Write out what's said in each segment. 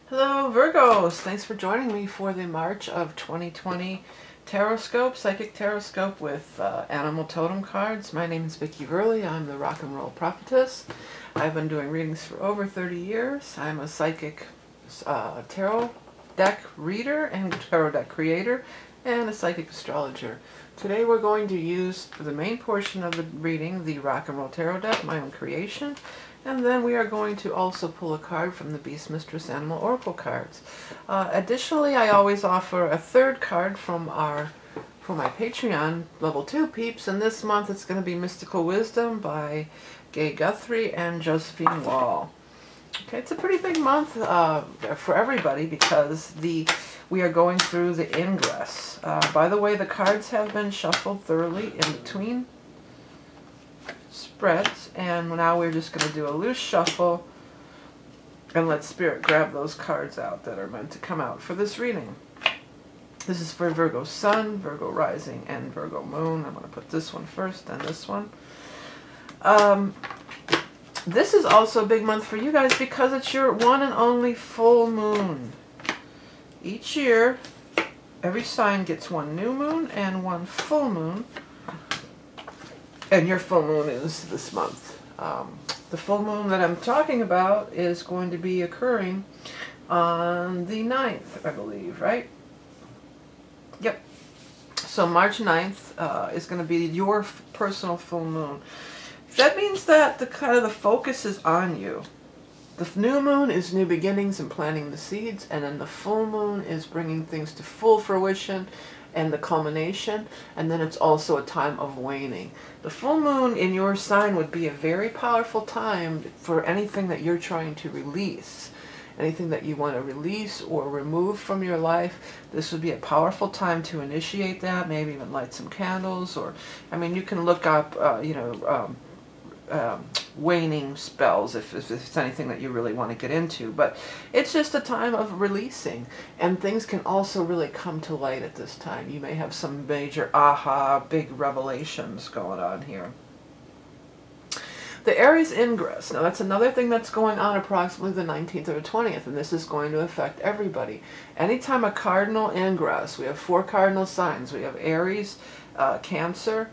Hello Virgos, thanks for joining me for the March of 2020 Taroscope, Psychic Taroscope with animal totem cards. My name is Vickieverlie. I'm the rock and roll prophetess. I've been doing readings for over 30 years. I'm a psychic tarot deck reader and tarot deck creator and a psychic astrologer. Today we're going to use, for the main portion of the reading, the rock and roll tarot deck, my own creation. And then we are going to also pull a card from the Beast Mistress Animal Oracle cards. Additionally, I always offer a third card for my Patreon level 2 peeps, and this month it's going to be Mystical Wisdom by Gay Guthrie and Josephine Wall. Okay, it's a pretty big month for everybody because we are going through the ingress. By the way, the cards have been shuffled thoroughly in between spreads, and now we're just going to do a loose shuffle and let Spirit grab those cards out that are meant to come out for this reading. This is for Virgo Sun, Virgo Rising, and Virgo Moon. I'm going to put this one first and this one. This is also a big month for you guys because it's your one and only full moon. Each year, every sign gets one new moon and one full moon. And your full moon is this month. The full moon that I'm talking about is going to be occurring on the 9th, I believe, right? Yep. So March 9th is going to be your personal full moon. That means that the focus is on you. The new moon is new beginnings and planting the seeds, and then the full moon is bringing things to full fruition and the culmination, and then it's also a time of waning. The full moon in your sign would be a very powerful time for anything that you're trying to release. Anything that you want to release or remove from your life, this would be a powerful time to initiate that, maybe even light some candles, or, I mean, you can look up, waning spells if it's anything that you really want to get into, but it's just a time of releasing, and things can also really come to light at this time. You may have some major big revelations going on here. The Aries ingress, now that's another thing that's going on approximately the 19th or the 20th, and this is going to affect everybody. Anytime a cardinal ingress, we have 4 cardinal signs. We have Aries, Cancer,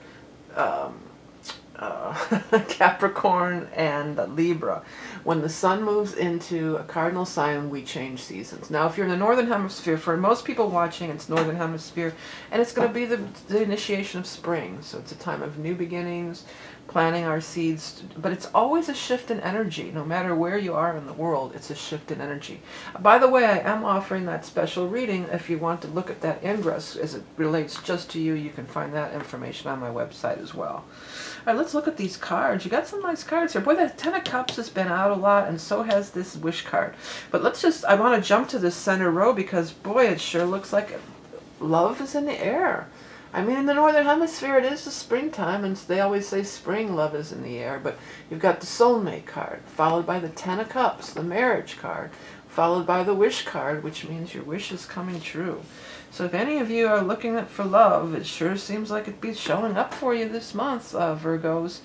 Capricorn, and Libra. When the sun moves into a cardinal sign, we change seasons. Now, if you're in the northern hemisphere, for most people watching, it's northern hemisphere, and it's going to be the initiation of spring. So it's a time of new beginnings, planting our seeds, but it's always a shift in energy. No matter where you are in the world, it's a shift in energy. By the way, I am offering that special reading. If you want to look at that ingress as it relates just to you, you can find that information on my website as well. All right, let's look at these cards. You got some nice cards here. Boy, the Ten of Cups has been out a lot, and so has this Wish card. But I want to jump to this center row because, boy, it sure looks like love is in the air. I mean, in the northern hemisphere, it is the springtime, and they always say spring love is in the air. But you've got the Soulmate card, followed by the Ten of Cups, the Marriage card, followed by the Wish card, which means your wish is coming true. So if any of you are looking for love, it sure seems like it'd be showing up for you this month, Virgos.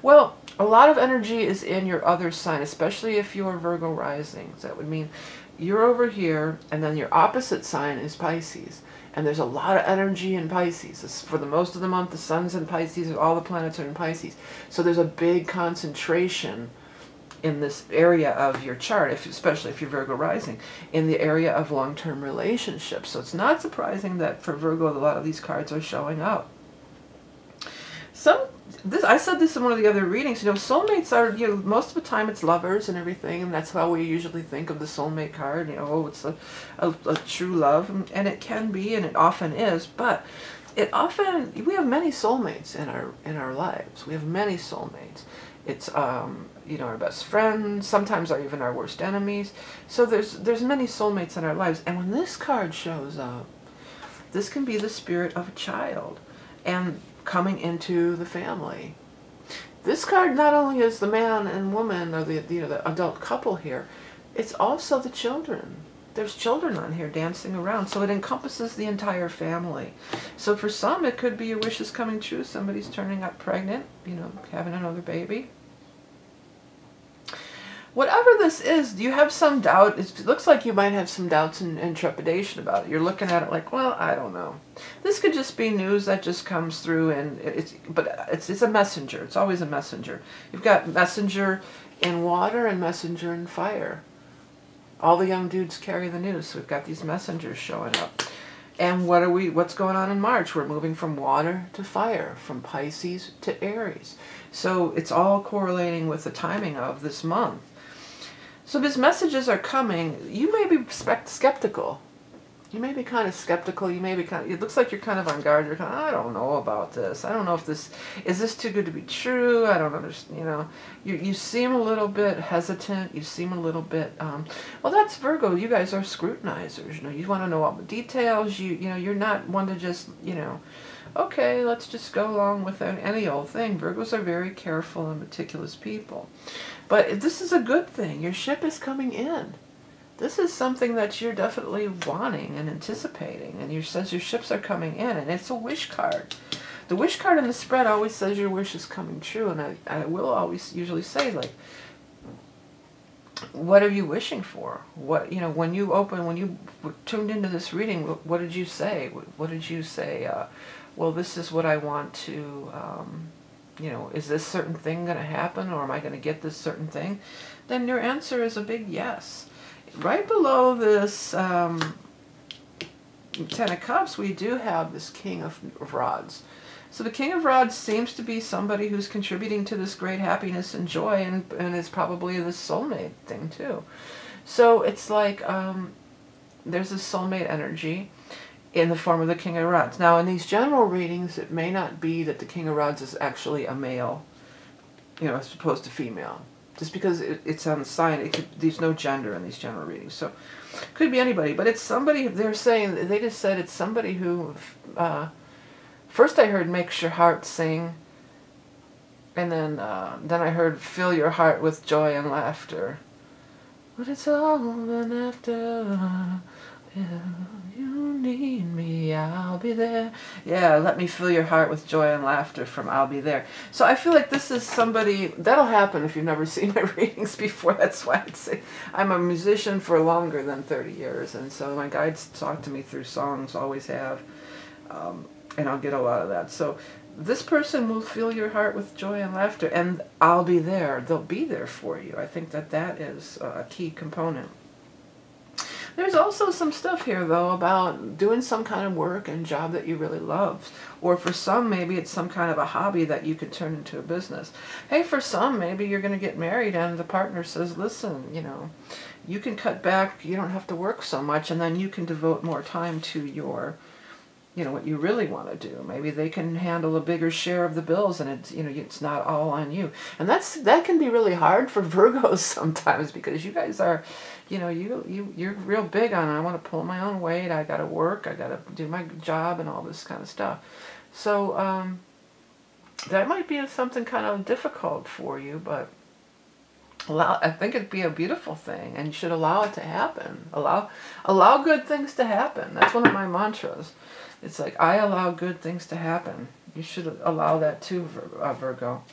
Well, a lot of energy is in your other sign, especially if you're Virgo rising. So that would mean you're over here, and then your opposite sign is Pisces. And there's a lot of energy in Pisces. For the most of the month, the sun's in Pisces, all the planets are in Pisces. So there's a big concentration in this area of your chart, especially if you're Virgo rising, in the area of long-term relationships. So it's not surprising that for Virgo, a lot of these cards are showing up. I said this in one of the other readings, soulmates are, most of the time it's lovers and everything, and that's how we usually think of the soulmate card, it's a true love, and it can be, and it often is, but we have many soulmates in our lives. We have many soulmates. It's, our best friends, sometimes even our worst enemies. So there's many soulmates in our lives, and when this card shows up, this can be the spirit of a child, and coming into the family. This card not only is the man and woman, or the adult couple here, it's also the children. There's children on here dancing around, so it encompasses the entire family. So for some, it could be your wish is coming true. Somebody's turning up pregnant, having another baby. whatever this is, do you have some doubt? It looks like you might have some doubts and trepidation about it. You're looking at it like, well, I don't know. This could just be news that just comes through, and it's a messenger. It's always a messenger. You've got messenger in water and messenger in fire. All the young dudes carry the news, so we've got these messengers showing up. And what's going on in March? We're moving from water to fire, from Pisces to Aries. So it's all correlating with the timing of this month. So these messages are coming. You may be skeptical. You may be kind of skeptical. You may be it looks like you're kind of on guard. You're kind of, I don't know about this. I don't know if is this too good to be true? I don't understand. You know, you seem a little bit hesitant. You seem a little bit, well, that's Virgo. You guys are scrutinizers. You know, you want to know all the details. You know, you're not one to just, you know, okay, let's just go along with any old thing. Virgos are very careful and meticulous people. But this is a good thing. Your ship is coming in. This is something that you're definitely wanting and anticipating. And it says your ships are coming in. And it's a wish card. The wish card in the spread always says your wish is coming true. And I will always usually say, like, what are you wishing for? What, you know, when you tuned into this reading, what did you say? What did you say? Well, this is what I want to, you know, is this certain thing going to happen, or am I going to get this certain thing? Then your answer is a big yes. Right below this Ten of Cups, we do have this King of Rods. So the King of Rods seems to be somebody who's contributing to this great happiness and joy, and is probably this soulmate thing too. So it's like there's this soulmate energy in the form of the King of Rods. Now in these general readings, it may not be that the King of Rods is actually a male, you know, as opposed to female. Just because it's on the sign, there's no gender in these general readings. So it could be anybody, but it's somebody, they're saying, they just said it's somebody who, first I heard makes your heart sing, and then I heard fill your heart with joy and laughter. But it's all been after, yeah, you need me, I'll be there. Yeah, let me fill your heart with joy and laughter from I'll be there. So I feel like this is somebody, that'll happen if you've never seen my readings before. That's why I'd say I'm a musician for longer than 30 years. And so my guides talk to me through songs, always have. And I'll get a lot of that. So this person will fill your heart with joy and laughter, and I'll be there. They'll be there for you. I think that is a key component. There's also some stuff here, though, about doing some kind of work and job that you really love. Or for some, maybe it's some kind of a hobby that you could turn into a business. Hey, for some, maybe you're going to get married and the partner says, listen, you know, you can cut back, you don't have to work so much, and then you can devote more time to your, you know, what you really want to do. Maybe they can handle a bigger share of the bills, and it's, you know, it's not all on you. And that can be really hard for Virgos sometimes, because you guys are, you know, you're real big on, I want to pull my own weight, I got to work, I got to do my job and all this kind of stuff. So that might be something kind of difficult for you, but I think it'd be a beautiful thing, and you should allow it to happen. Allow good things to happen. That's one of my mantras. It's like, I allow good things to happen. You should allow that too, Virgo.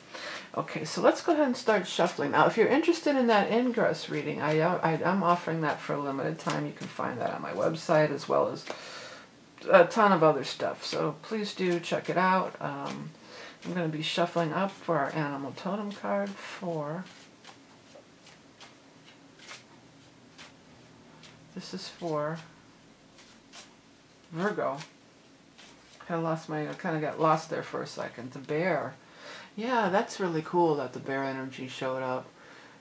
Okay, so let's go ahead and start shuffling. Now, if you're interested in that ingress reading, I'm offering that for a limited time. You can find that on my website, as well as a ton of other stuff. So please do check it out. I'm going to be shuffling up for our animal totem card for... This is for Virgo. I kind of got lost there for a second. The bear. Yeah, that's really cool that the bear energy showed up,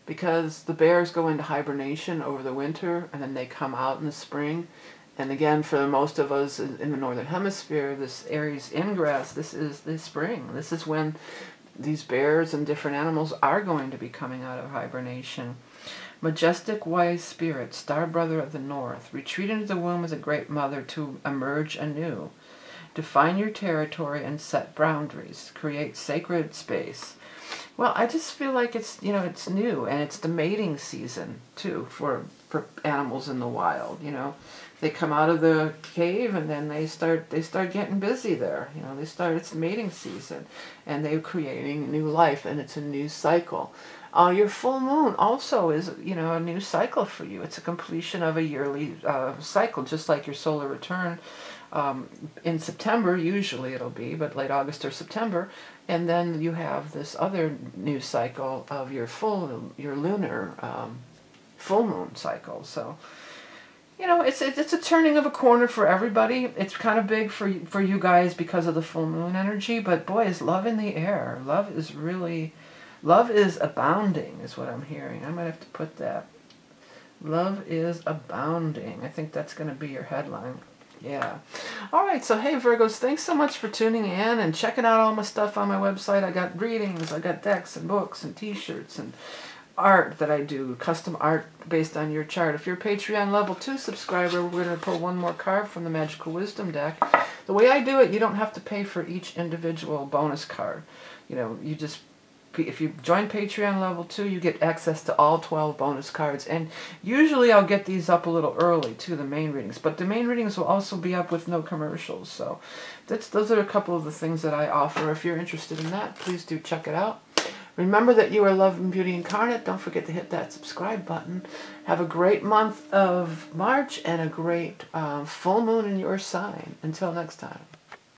because the bears go into hibernation over the winter and then they come out in the spring. And again, for most of us in the northern hemisphere, this Aries ingress, this is the spring. This is when these bears and different animals are going to be coming out of hibernation. Majestic wise spirit, star brother of the north, retreat into the womb as a great mother to emerge anew. Define your territory and set boundaries. Create sacred space. Well, I just feel like it's, you know, it's new, and it's the mating season too for animals in the wild. You know, they come out of the cave and then they start getting busy there. You know, it's mating season, and they're creating new life, and it's a new cycle. Your full moon also is, a new cycle for you. It's a completion of a yearly cycle, just like your solar return. In September, usually it'll be, but late August or September. And then you have this other new cycle of your lunar full moon cycle. So, it's a turning of a corner for everybody. It's kind of big for you guys because of the full moon energy. But boy, is love in the air. Love is abounding, is what I'm hearing. I might have to put that. Love is abounding. I think that's going to be your headline. Yeah. All right. So, hey, Virgos, thanks so much for tuning in and checking out all my stuff on my website. I got readings, I got decks and books and T-shirts and art that I do, custom art based on your chart. If you're a Patreon level 2 subscriber, we're going to pull one more card from the Magical Wisdom deck. The way I do it, you don't have to pay for each individual bonus card. If you join Patreon level 2, you get access to all 12 bonus cards. And usually I'll get these up a little early to the main readings. But the main readings will also be up with no commercials. So those are a couple of the things that I offer. If you're interested in that, please do check it out. Remember that you are love and beauty incarnate. Don't forget to hit that subscribe button. Have a great month of March and a great full moon in your sign. Until next time.